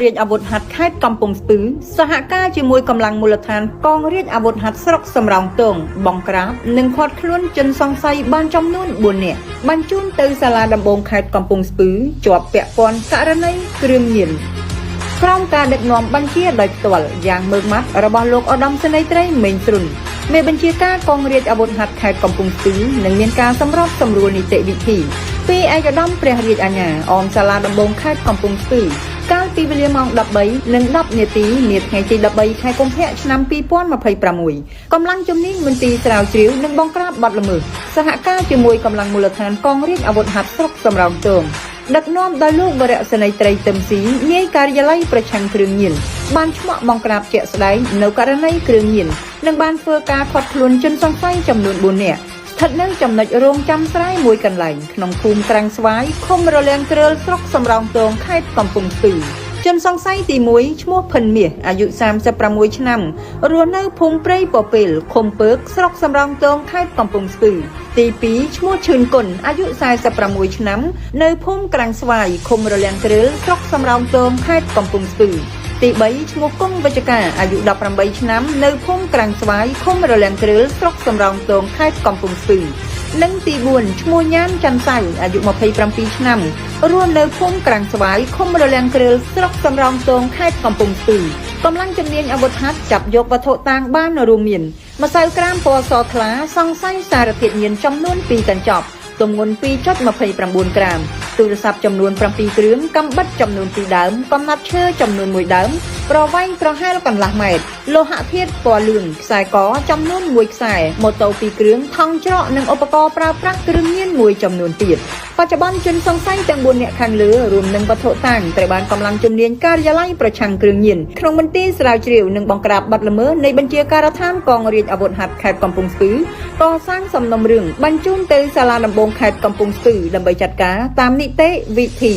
រៀនអាវុធហត្ថខេត្តកំពង់ស្ពឺសហការជាមួយកម្លាំងមូលដ្ឋានកងរាជអាវុធហត្ថស្រុកសំរោងទងបងក្រាបនិងឃាត់ខ្លួនជនសង្ស័យបានចំនួន4នាក់បញ្ជូនទៅសាលាដំបងខេត្តកំពង់ស្ពឺជាប់ពាក់ព័ន្ធករណីគ្រឿងញៀនក្រោមការដឹកនាំបញ្ជាដោយផ្ទាល់យ៉ាងម៉ឺងម៉ាត់របស់លោកឧត្តមសេនីយ៍ត្រីមេងស្រុនមេបញ្ជាការកងរាជអាវុធហត្ថខេត្តកំពង់ស្ពឺនឹងមានការសម្របសម្រួលនីតិវិធីពីឯកឧត្តមព្រះរាជអាជ្ញាអមសាលាដំបងខេត្តកំពង់ស្ពឺកាលពីវេលាម៉ោង 13:10 នាទីនាថ្ងៃទី 13 ខែកុម្ភៈឆ្នាំ 2026កម្លាំងជំនាញមន្ទីរស្រាវជ្រាវនិងបង្ក្រាបបទល្មើសសហការជាមួយកម្លាំងមូលដ្ឋានកងរាជអាវុធហត្ថស្រុកសំរោងទងដឹកនាំដោយលោកវរៈសេនីយ៍ត្រីទឹមស៊ីនាយការិយាល័យប្រឆាំងគ្រឿងញៀនបានឆ្មក់បង្ក្រាបជាក់ស្ដែងនៅករណីគ្រឿងញៀននិងបានធ្វើការឃាត់ខ្លួនជនសង្ស័យចំនួន4នាក់ស្ថិតនៅចំណុចរោងចាំស្រែមួយកន្លែងក្នុងភូមិក្រាំងស្វាយឃុំរលាងគ្រើលស្រុកសំរោងទងខេត្តកំពង់ស្ពឺជនសង្ស័យទី1ឈ្មោះភិនមាសអាយុ36ឆ្នាំរស់នៅភូមិព្រៃពពេលឃុំពើកស្រុកសំរោងទងខេត្តកំពង់ស្ពឺទី2ឈ្មោះឈឿនគុណអាយុ46ឆ្នាំនៅភូមិក្រាំងស្វាយឃុំរលាងគ្រើលស្រុកសំរោងទងខេត្តកំពង់ស្ពឺទី3ឈ្មោះគង់វិជ្ជការអាយុ18ឆ្នាំនៅភូមិក្រាំងស្វាយឃុំរលាងគ្រើលស្រុកសំរោងទងខេត្តកំពង់ស្ពឺនិងទី4ឈ្មោះញ៉ានច័ន្ទសៅអាយុ27ឆ្នាំរស់នៅភូមិក្រាំងស្វាយឃុំរលាងគ្រើលស្រុកសំរោងទងខេត្តកំពង់ស្ពឺកម្លាំងជំនាញអាវុធហត្ថចាប់យកវត្ថុតាងបានរួមមានម្សៅក្រាមពណ៌សថ្លាសង្ស័យសារធាតុញៀនចំនួន2កញ្ចប់ទម្ងន់ 2.29 ក្រាមទូរស័ព្ទចំនួន7គ្រឿងកាំបិតចំនួន2ដើមកំណាត់ឈើចំនួន1ដើមប្រវែងប្រហែលកន្លះម៉ែត្រលោហៈធាតុពណ៌លឿងខ្សែកចំនួន1ខ្សែម៉ូតូ2គ្រឿងថង់ច្រកនិងឧបករណ៍ប្រើប្រាស់គ្រឿងញៀនមួយចំនួនទៀតបច្ចុប្បន្នជនសង្ស័យទាំង4នាក់ខាងលើរួមនឹងវត្ថុតាងត្រូវបានកម្លាំងជំនាញការិយាល័យប្រឆាំងគ្រឿងញៀនក្នុងមន្ទីរស្រាវជ្រាវនិងបង្ក្រាបបទល្មើសនៃបញ្ជាការដ្ឋានកងរាជអាវុធហត្ថខេត្តកំពង់ស្ពឺកសាងសំណុំរឿងបញ្ជូនទៅសាលាដំបងខេត្តកំពង់ស្ពឺដើម្បីចាត់ការតាមនីតិវិធី